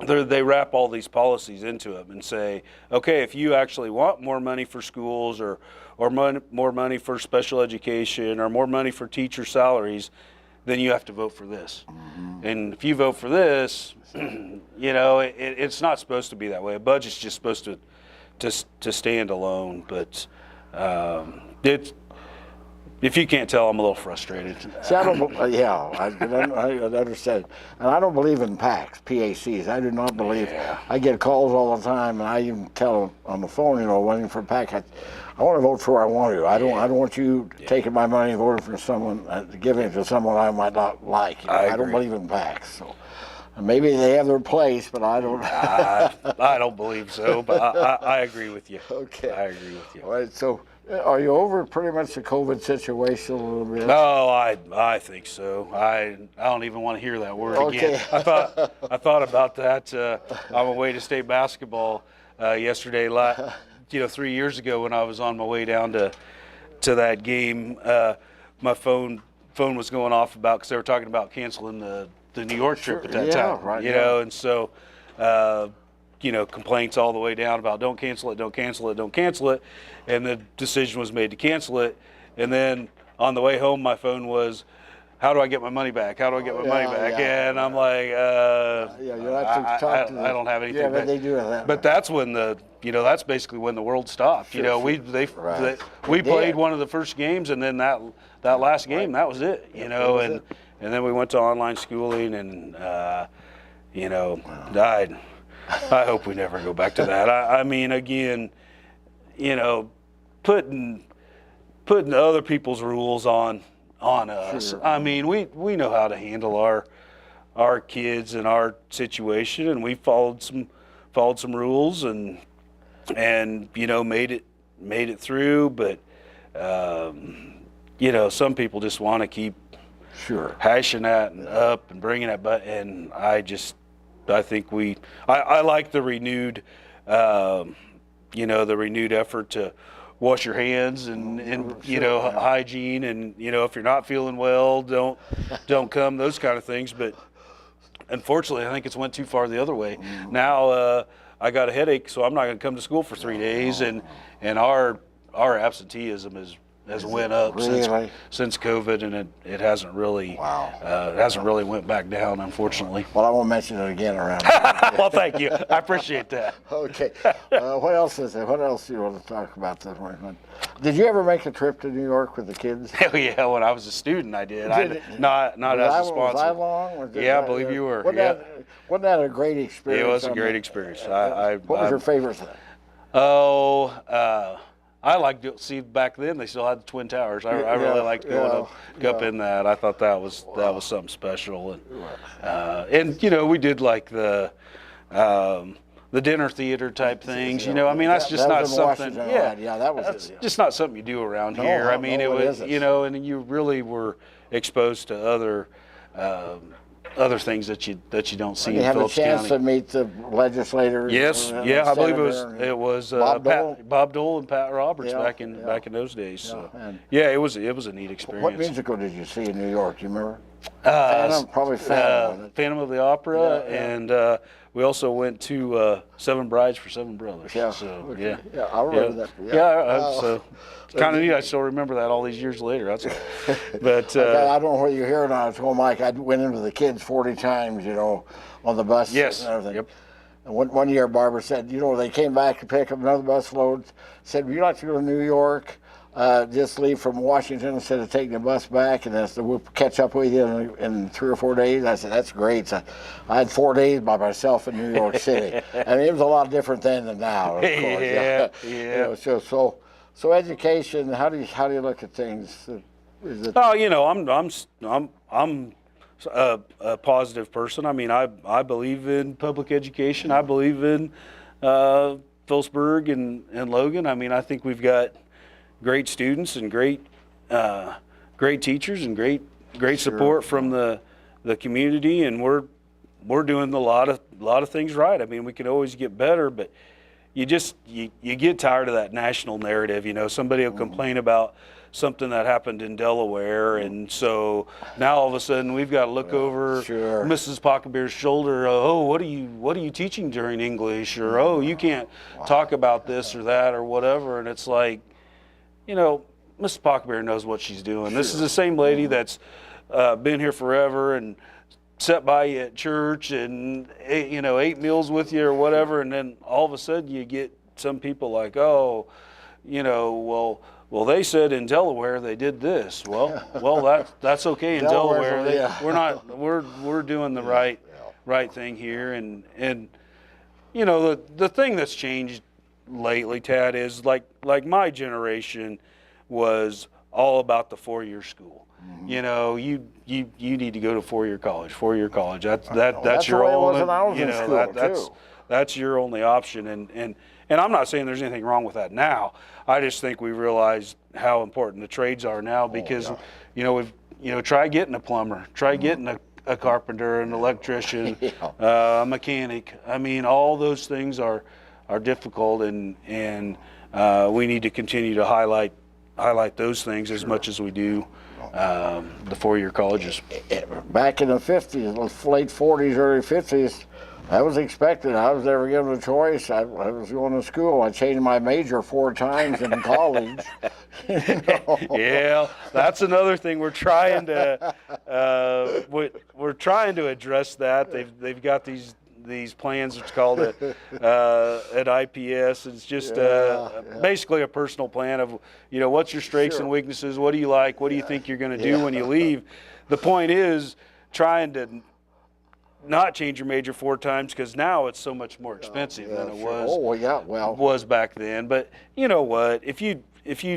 Speaker 8: they wrap all these policies into them and say, okay, if you actually want more money for schools or more money for special education or more money for teacher salaries, then you have to vote for this. Mm-hmm. And if you vote for this, it's not supposed to be that way. A budget's just supposed to stand alone. But if you can't tell, I'm a little frustrated.
Speaker 2: See, I understand. And I don't believe in PACs. I do not believe.
Speaker 8: Yeah.
Speaker 2: I get calls all the time, and I even tell them on the phone, waiting for a PAC. I want to vote for who I want to. I don't want you taking my money and voting for someone, giving it to someone I might not like. I don't believe in PACs. So maybe they have their place, but I don't.
Speaker 8: I don't believe so, but I agree with you.
Speaker 2: Okay.
Speaker 8: I agree with you.
Speaker 2: All right. So, are you over pretty much the COVID situation a little bit?
Speaker 8: No, I think so. I don't even want to hear that word again. I thought about that on my way to state basketball yesterday. 3 years ago, when I was on my way down to that game, my phone was going off because they were talking about canceling the New York trip at that time.
Speaker 2: Right.
Speaker 8: And so complaints all the way down about don't cancel it. And the decision was made to cancel it. And then on the way home, my phone was, how do I get my money back? How do I get my money back? And I'm like,
Speaker 2: you'll have to talk to them.
Speaker 8: I don't have anything.
Speaker 2: Yeah, but they do have that.
Speaker 8: But that's when that's basically when the world stopped. We played one of the first games, and then that last game, that was it. And then we went to online schooling, and I hope we never go back to that. I mean, again, putting other people's rules on us. Sure. I mean, we know how to handle our kids and our situation, and we followed followed some rules and you know, made it through. But you know, some people just want to keep hashing that and up and bringing it, and I think I like the renewed, you know, the renewed effort to wash your hands and you know, hygiene, and you know, if you're not feeling well, don't come, those kind of things. But unfortunately, I think it's went too far the other way. Now I got a headache, so I'm not going to come to school for 3 days, and our absenteeism has went up since COVID, and it hasn't really went back down, unfortunately.
Speaker 2: Well, I won't mention it again around.
Speaker 8: Well, thank you. I appreciate that.
Speaker 2: Okay. What else is there? What else do you want to talk about this morning? Did you ever make a trip to New York with the kids?
Speaker 8: Hell yeah! When I was a student, I did. Not as a sponsor.
Speaker 2: Was I long?
Speaker 8: Yeah, I believe you were.
Speaker 2: Wasn't that a great experience?
Speaker 8: It was a great experience.
Speaker 2: What was your favorite thing?
Speaker 8: I liked to see back then they still had the Twin Towers. I really liked going up in that. I thought that was something special, and you know, we did like the dinner theater type things. You know, I mean, that's just not something. That's just not something you do around here. I mean, it was, you know, and you really were exposed to other things that you don't see in Phillips County.
Speaker 2: You have a chance to meet the legislators.
Speaker 8: Yes, I believe it was Bob Dole and Pat Roberts back in those days. So it was a neat experience.
Speaker 2: What musical did you see in New York? Do you remember? Phantom
Speaker 8: of the Opera, and we also went to Seven Brides for Seven Brothers.
Speaker 2: Yeah,
Speaker 8: so,
Speaker 2: I remember that.
Speaker 8: So it's kind of neat. I still remember that all these years later. But
Speaker 2: I don't know what you're hearing on. I told Mike I went into the kids 40 times, you know, on the bus.
Speaker 8: Yes.
Speaker 2: And everything.
Speaker 8: Yep.
Speaker 2: And one year, Barbara said, you know, they came back to pick up another bus load. Said, would you like to go to New York? Just leave from Washington instead of taking the bus back, and we'll catch up with you in 3 or 4 days. I said, that's great. So I had 4 days by myself in New York City. I mean, it was a lot different then than now, of course.
Speaker 8: Yeah.
Speaker 2: You know, so education. How do you look at things?
Speaker 8: You know, I'm a positive person. I mean, I believe in public education. I believe in Phillipsburg and Logan. I mean, I think we've got great students and great teachers and great support from the community, and we're doing a lot of things right. I mean, we can always get better, but you get tired of that national narrative. You know, somebody will complain about something that happened in Delaware, and so now all of a sudden we've got to look over Mrs. Pakkebier's shoulder. Oh, what are you teaching during English? Or oh, you can't talk about this or that or whatever. And it's like, you know, Mrs. Pakkebier knows what she's doing. This is the same lady that's been here forever and sat by you at church and ate meals with you or whatever, and then all of a sudden you get some people like, oh, you know, well, they said in Delaware they did this. Well, that's okay in Delaware. We're doing the right thing here, and you know, the thing that's changed lately, Tad, is like my generation was all about the 4-year school. Mm-hmm. You know, you need to go to 4-year college. 4-year college. That's your only. You know, that's your only option. And I'm not saying there's anything wrong with that now. I just think we realize how important the trades are now, because try getting a plumber, try getting a carpenter, an electrician, a mechanic. I mean, all those things are difficult, and we need to continue to highlight those things as much as we do the 4-year colleges.
Speaker 2: Back in the 50s, late 40s, early 50s, I was expected. I was never given a choice. I was going to school. I changed my major 4 times in college.
Speaker 8: Yeah, that's another thing we're trying to address. That they've got these plans. It's called at IPS. It's just basically a personal plan of, you know, what's your strengths and weaknesses. What do you like? What do you think you're going to do when you leave? The point is trying to not change your major 4 times, because now it's so much more expensive than it was.
Speaker 2: Oh, yeah, well.
Speaker 8: Was back then. But you know what? If you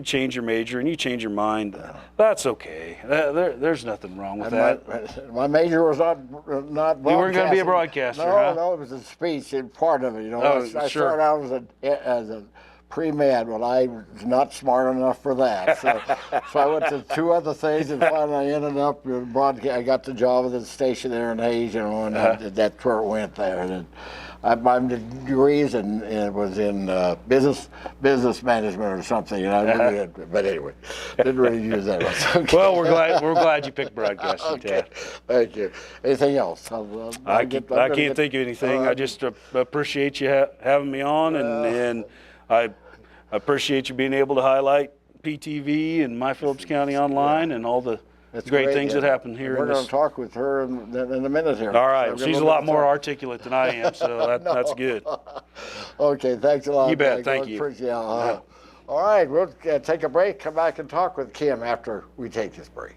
Speaker 8: change your major and you change your mind, that's okay. There's nothing wrong with that.
Speaker 2: My major was not broadcasting.
Speaker 8: You weren't going to be a broadcaster, huh?
Speaker 2: No, it was a speech and part of it. You know,
Speaker 8: Oh,
Speaker 2: I
Speaker 8: sure.
Speaker 2: started out as a pre-med, but I was not smart enough for that. So I went to 2 other things, and finally I ended up in broadcast. I got the job at the station there in Hayes, you know, and that's where it went there. And my degrees it was in business management or something, and I really had, but anyway, didn't really use that much. Okay.
Speaker 8: Well, we're glad you picked broadcasting,
Speaker 2: Okay,
Speaker 8: Tad.
Speaker 2: thank you. Anything else?
Speaker 8: I can't think of anything. I just appreciate you having me on, and I appreciate you being able to highlight PTV and My Phillips County Online and all the great things that happen here.
Speaker 2: We're going to talk with her in a minute here.
Speaker 8: All right,
Speaker 2: So
Speaker 8: she's a lot more articulate than I am, so that's good.
Speaker 2: Okay, thanks a lot.
Speaker 8: You bet,
Speaker 2: Mike.
Speaker 8: thank you.
Speaker 2: Appreciate it. All right, we'll take a break, come back and talk with Kim after we take this break.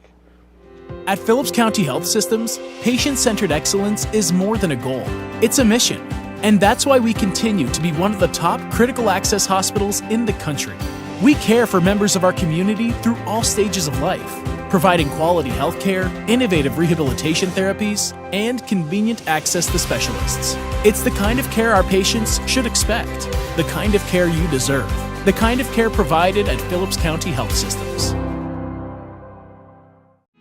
Speaker 9: At Phillips County Health Systems, patient-centered excellence is more than a goal. It's a mission. And that's why we continue to be one of the top critical access hospitals in the country. We care for members of our community through all stages of life, providing quality health care, innovative rehabilitation therapies, and convenient access to specialists. It's the kind of care our patients should expect, the kind of care you deserve, the kind of care provided at Phillips County Health Systems.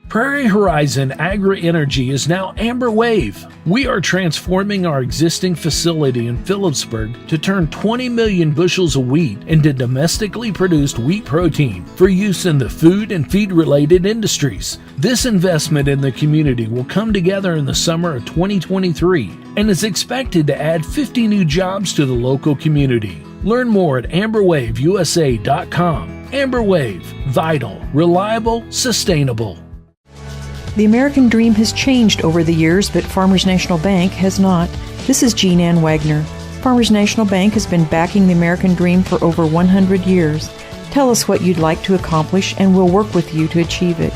Speaker 10: Prairie Horizon Agri-Energy is now Amber Wave. We are transforming our existing facility in Phillipsburg to turn 20 million bushels of wheat into domestically produced wheat protein for use in the food and feed-related industries. This investment in the community will come together in the summer of 2023 and is expected to add 50 new jobs to the local community. Learn more at amberwaveusa.com. Amber Wave, vital, reliable, sustainable.
Speaker 11: The American dream has changed over the years, but Farmers National Bank has not. This is Jean Ann Wagner. Farmers National Bank has been backing the American dream for over 100 years. Tell us what you'd like to accomplish, and we'll work with you to achieve it.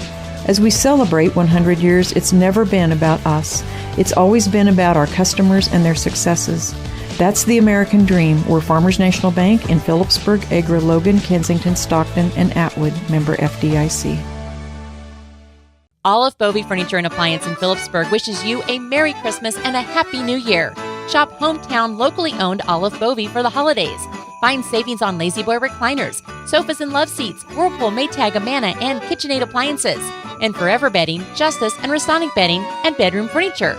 Speaker 11: As we celebrate 100 years, it's never been about us. It's always been about our customers and their successes. That's the American dream. We're Farmers National Bank in Phillipsburg, Agra, Logan, Kensington, Stockton, and Atwood, member FDIC.
Speaker 12: Olive Bovey Furniture and Appliance in Phillipsburg wishes you a Merry Christmas and a Happy New Year. Shop hometown, locally owned Olive Bovey for the holidays. Find savings on Lazy Boy recliners, sofas and love seats, Whirlpool, Maytag, Amana, and KitchenAid appliances. And Forever Bedding, Justice, and Restonic Bedding, and bedroom furniture.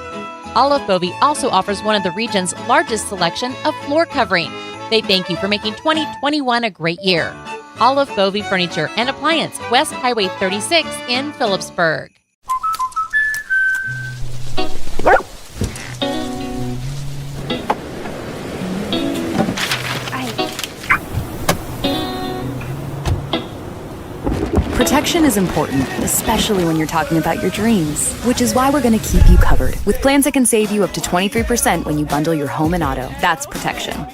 Speaker 12: Olive Bovey also offers one of the region's largest selection of floor covering. They thank you for making 2021 a great year. Olive Bovey Furniture and Appliance, West Highway 36 in Phillipsburg.
Speaker 13: Protection is important, especially when you're talking about your dreams, which is why we're going to keep you covered with plans that can save you up to 23% when you bundle your home and auto. That's protection.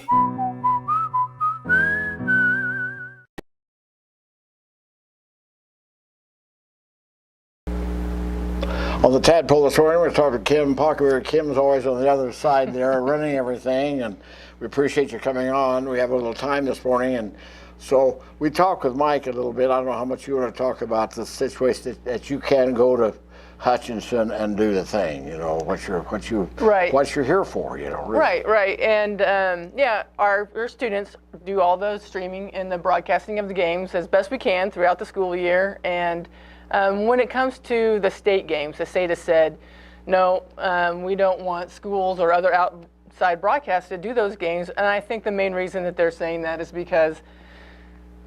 Speaker 2: On the Tadpoll this morning, we're talking to Kim Pakkebier. Kim's always on the other side there running everything, and we appreciate you coming on. We have a little time this morning, and so we talked with Mike a little bit. I don't know how much you want to talk about the situation that you can go to Hutchinson and do the thing, you know, what you're here for, you know. Really.
Speaker 14: Right. And our students do all the streaming and the broadcasting of the games as best we can throughout the school year. And when it comes to the state games, the state has said, no, we don't want schools or other outside broadcasts to do those games. And I think the main reason that they're saying that is because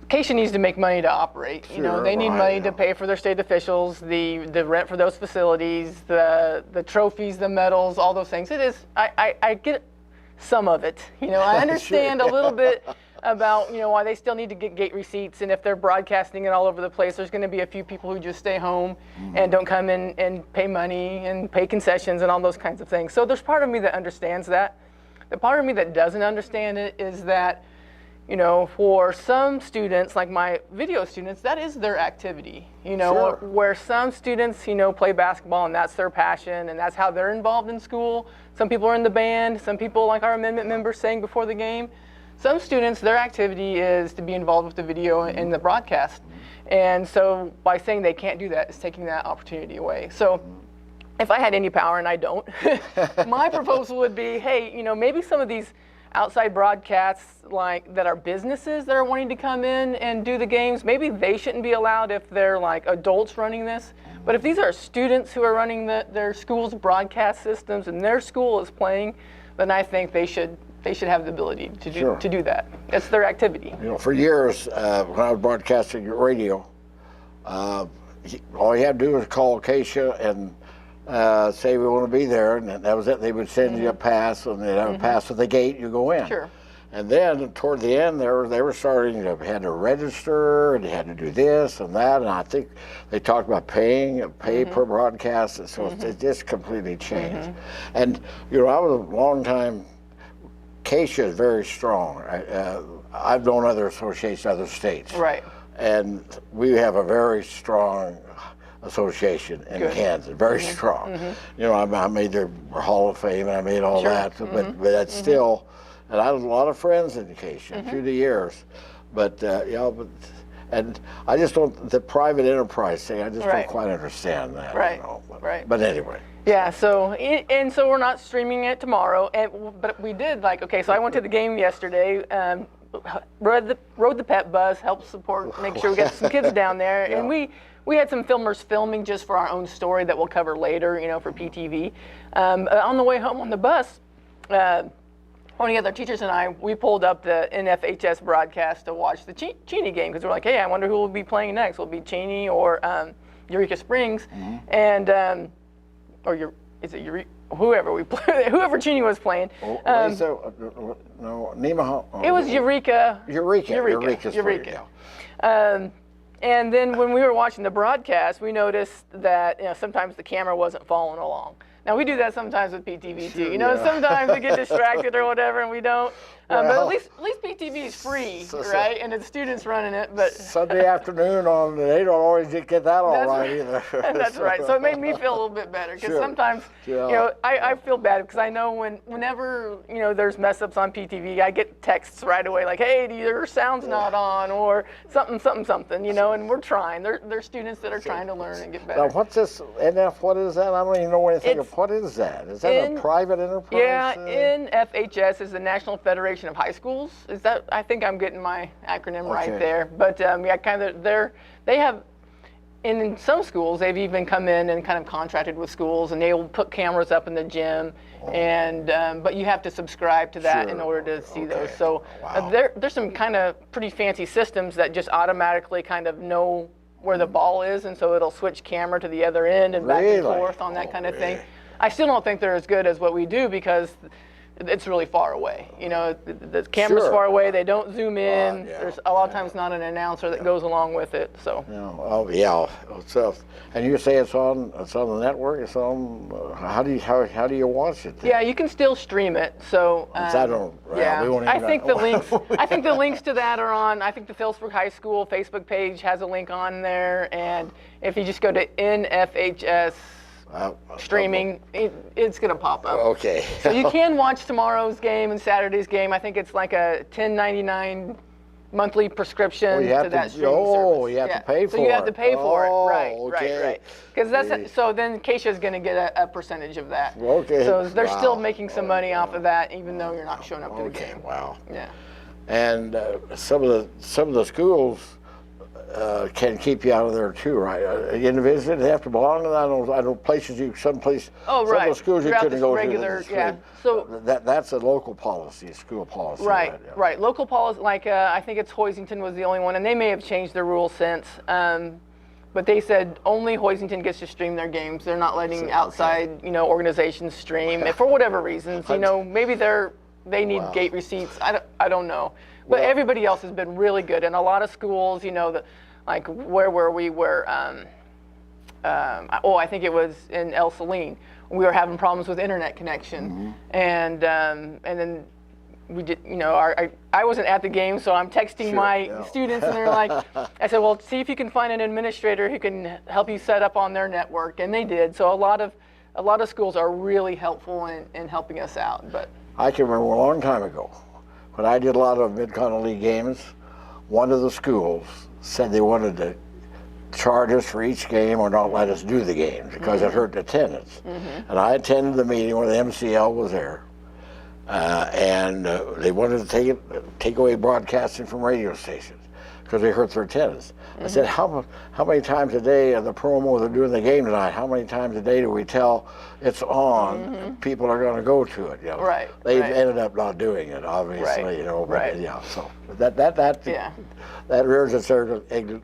Speaker 14: Acacia needs to make money to operate.
Speaker 2: Sure,
Speaker 14: you know, they need money to pay for their state officials, the rent for those facilities, the trophies, the medals, all those things. It is, I get some of it. You know, I understand a little bit about, you know, why they still need to get gate receipts, and if they're broadcasting it all over the place, there's going to be a few people who just stay home and don't come in and pay money and pay concessions and all those kinds of things. So there's part of me that understands that. The part of me that doesn't understand it is that you know, for some students, like my video students, that is their activity, you know,
Speaker 2: Sure.
Speaker 14: where some students, you know, play basketball and that's their passion and that's how they're involved in school. Some people are in the band, some people, like our amendment members, sang before the game. Some students, their activity is to be involved with the video and the broadcast. And so by saying they can't do that, it's taking that opportunity away. So if I had any power, and I don't, my proposal would be, hey, you know, maybe some of these outside broadcasts like that are businesses that are wanting to come in and do the games, maybe they shouldn't be allowed if they're like adults running this. But if these are students who are running their school's broadcast systems and their school is playing, then I think they should have the ability to do
Speaker 2: Sure.
Speaker 14: to do that. It's their activity.
Speaker 2: You know, for years, when I was broadcasting radio, all you had to do was call Acacia and say we want to be there, and that was it. They would send you a pass, and they'd have a pass at the gate, you go in.
Speaker 14: Sure.
Speaker 2: And then toward the end, they were starting to had to register, and they had to do this and that, and I think they talked about pay per broadcast, and so it just completely changed. And you know, I was a long time. Acacia is very strong. I've known other associations, other states.
Speaker 14: Right.
Speaker 2: And we have a very strong association in Kansas, very strong. You know, I made their Hall of Fame and I made all that, but that's still, and I have a lot of friends in Acacia through the years. But, you know, and I just don't, the private enterprise thing, I just don't quite understand that.
Speaker 14: Right,
Speaker 2: you know,
Speaker 14: right.
Speaker 2: But anyway.
Speaker 14: Yeah, so so we're not streaming it tomorrow, but we did so I went to the game yesterday, rode the pet bus, helped support, make sure we get some kids down there, and we had some filmers filming just for our own story that we'll cover later, you know, for PTV. On the way home on the bus, one of the other teachers and I, we pulled up the NFHS broadcast to watch the Cheney game because we're like, hey, I wonder who will be playing next. Will it be Cheney or Eureka Springs? And whoever we play, whoever Cheney was playing.
Speaker 2: No, Nemaha.
Speaker 14: It was Eureka.
Speaker 2: Eureka.
Speaker 14: And then when we were watching the broadcast, we noticed that sometimes the camera wasn't following along. Now we do that sometimes with PTV too. You know, sometimes we get distracted or whatever, and we don't. But at least PTV is free, right? And it's students running it. But
Speaker 2: Sunday afternoon they don't always get that all right either.
Speaker 14: That's right. So it made me feel a little bit better because sometimes, you know, I feel bad because I know whenever you know there's mess ups on PTV, I get texts right away like, hey, your sound's not on or something, you know. And we're trying. There's students that are trying to learn and get better.
Speaker 2: Now what's this NF? What is that? I don't even know anything of what is that? Is that a private enterprise?
Speaker 14: Yeah, NFHS is the National Federation of High Schools. Is that? I think I'm getting my acronym right there. But yeah, kind of. They have in some schools they've even come in and kind of contracted with schools, and they will put cameras up in the gym, and but you have to subscribe to that in order to see those. So there's some kind of pretty fancy systems that just automatically kind of know where the ball is, and so it'll switch camera to the other end and back and forth on that kind of thing. I still don't think they're as good as what we do because it's really far away. You know, the camera's far away. They don't zoom in. There's a lot of times not an announcer that goes along with it. So.
Speaker 2: So, and you say it's on the network. It's on. How do you watch it then?
Speaker 14: Yeah, you can still stream it. So.
Speaker 2: I don't.
Speaker 14: Yeah. I think the links. I think the links to that are on. I think the Phillipsburg High School Facebook page has a link on there, and if you just go to NFHS. Streaming, it's going to pop up.
Speaker 2: Okay.
Speaker 14: So you can watch tomorrow's game and Saturday's game. I think it's like a $10.99 monthly prescription to that streaming service.
Speaker 2: You have to pay for it.
Speaker 14: So you have to pay for it.
Speaker 2: Okay.
Speaker 14: Right. Because so then Keisha's going to get a percentage of that.
Speaker 2: Okay.
Speaker 14: So they're still making some money off of that, even though you're not showing up to the game.
Speaker 2: Wow.
Speaker 14: Yeah.
Speaker 2: And some of the schools can keep you out of there too, right? Individually, they have to belong to that. I know places some of the schools you couldn't go to.
Speaker 14: Yeah. So
Speaker 2: that's a local policy, school policy.
Speaker 14: Right. Local policy, like I think it's Hoisington was the only one, and they may have changed their rules since. But they said only Hoisington gets to stream their games. They're not letting outside, organizations stream for whatever reasons. Maybe they need gate receipts. I don't know. But everybody else has been really good, and a lot of schools, like where were we? I think it was in El Saline. We were having problems with internet connection, and then we did, I wasn't at the game, so I'm texting my students, and they're like, I said, well, see if you can find an administrator who can help you set up on their network, and they did. So a lot of schools are really helpful in helping us out. But
Speaker 2: I can remember a long time ago when I did a lot of Mid-Continental League games. One of the schools said they wanted to charge us for each game or not let us do the games because it hurt attendance. And I attended the meeting where the MCL was there, and they wanted to take away broadcasting from radio stations because they hurt their attendance. I said, how many times a day of the promo they're doing the game tonight, how many times a day do we tell it's on and people are going to go to it?
Speaker 14: Right.
Speaker 2: They've ended up not doing it, obviously, but so that rears its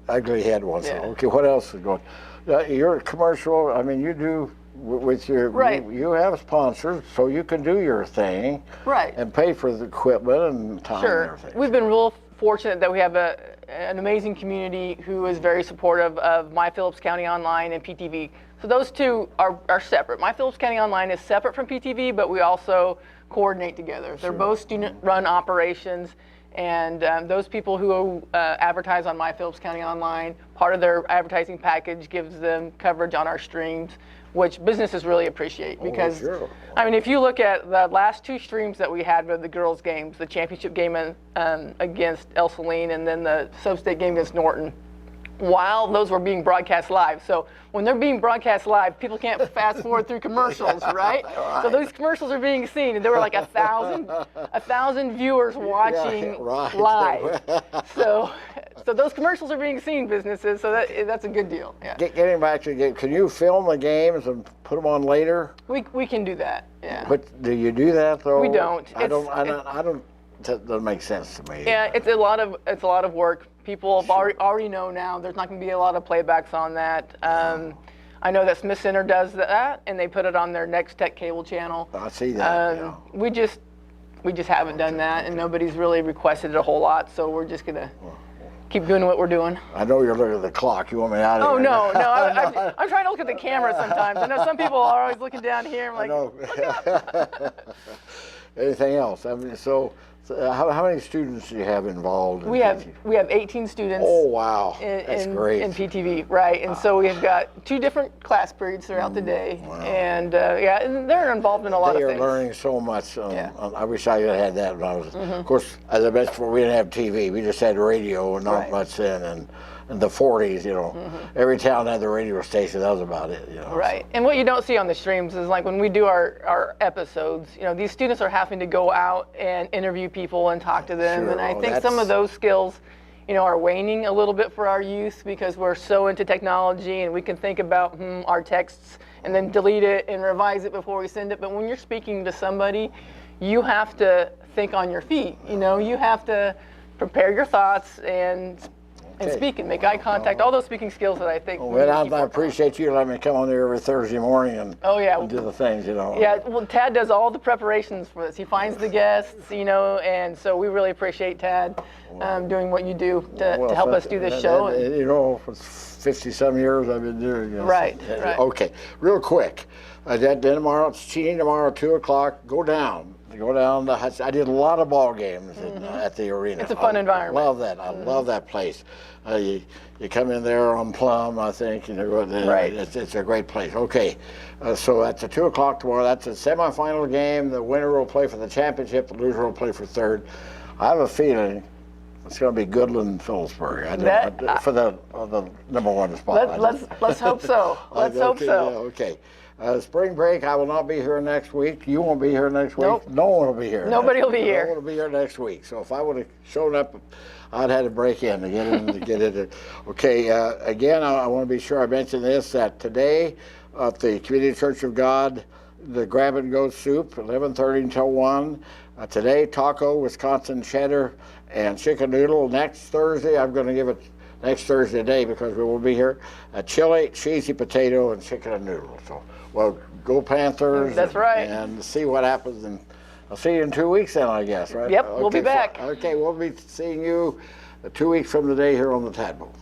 Speaker 2: ugly head once in a while. Okay, what else is going on? Your commercial, I mean, you do with your, you have sponsors, so you can do your thing and pay for the equipment and time and everything.
Speaker 14: We've been real fortunate that we have an amazing community who is very supportive of My Phillips County Online and PTV. So those two are separate. My Phillips County Online is separate from PTV, but we also coordinate together. They're both student-run operations, and those people who advertise on My Phillips County Online, part of their advertising package gives them coverage on our streams, which businesses really appreciate because, I mean, if you look at the last 2 streams that we had with the girls' games, the championship game against El Saline and then the sub-state game against Norton, while those were being broadcast live. So when they're being broadcast live, people can't fast forward through commercials, right? So those commercials are being seen, and there were like 1,000 viewers watching live. So those commercials are being seen, businesses. So that's a good deal. Yeah.
Speaker 2: Getting back to the game, can you film the games and put them on later?
Speaker 14: We can do that. Yeah.
Speaker 2: But do you do that though?
Speaker 14: We don't.
Speaker 2: I don't. That doesn't make sense to me.
Speaker 14: Yeah, it's a lot of work. People have already know now. There's not going to be a lot of playbacks on that. I know that Smith Center does that, and they put it on their Next Tech cable channel.
Speaker 2: I see that.
Speaker 14: We just haven't done that, and nobody's really requested it a whole lot. So we're just gonna keep doing what we're doing.
Speaker 2: I know you're looking at the clock. You want me out of here?
Speaker 14: Oh no. I'm trying to look at the camera sometimes. I know some people are always looking down here. I'm like, look up.
Speaker 2: Anything else? I mean, so how many students do you have involved?
Speaker 14: We have 18 students.
Speaker 2: Oh wow, that's great.
Speaker 14: In PTV, right? And so we've got 2 different class periods throughout the day, and and they're involved in a lot of things.
Speaker 2: They are learning so much. I wish I had that when I was. Of course, as I mentioned before, we didn't have TV. We just had radio and not much then. And in the 40s, every town had the radio station. That was about it.
Speaker 14: Right. And what you don't see on the streams is like when we do our episodes. These students are having to go out and interview people and talk to them, and I think some of those skills, are waning a little bit for our youth because we're so into technology and we can think about our texts and then delete it and revise it before we send it. But when you're speaking to somebody, you have to think on your feet. You have to prepare your thoughts and speak and make eye contact, all those speaking skills that I think.
Speaker 2: Well, I appreciate you letting me come on there every Thursday morning and, and do the things,
Speaker 14: Yeah, well, Tad does all the preparations for this. He finds the guests, and so we really appreciate Tad doing what you do to help us do this show.
Speaker 2: For 50-some years I've been doing this.
Speaker 14: Right.
Speaker 2: Okay, real quick. Then tomorrow, it's cheating tomorrow, 2 o'clock. Go down. I did a lot of ball games at the arena.
Speaker 14: It's a fun environment.
Speaker 2: I love that. I love that place. You come in there on Plum, I think.
Speaker 14: Right.
Speaker 2: It's a great place. Okay, so that's at 2 o'clock tomorrow. That's a semifinal game. The winner will play for the championship. The loser will play for third. I have a feeling it's going to be Goodland Phillipsburg for the #1 spot.
Speaker 14: Let's hope so. Let's hope so.
Speaker 2: Okay. Spring break, I will not be here next week. You won't be here next week.
Speaker 14: Nope.
Speaker 2: No one will be here.
Speaker 14: Nobody will be here.
Speaker 2: No one will be here next week. So if I would have shown up, I'd had to break in to get in to get it. Okay, again, I want to be sure I mention this, that today at the Community Church of God, the Grab and Go Soup, 11:30 until 1. Today, taco, Wisconsin cheddar, and chicken noodle. Next Thursday, I'm going to give it next Thursday day because we will be here. Chili, cheesy potato, and chicken and noodle. So, well, go Panthers.
Speaker 14: That's right.
Speaker 2: And see what happens. And I'll see you in 2 weeks then, I guess, right?
Speaker 14: Yep, we'll be back.
Speaker 2: Okay, we'll be seeing you 2 weeks from today here on the Tadpoll.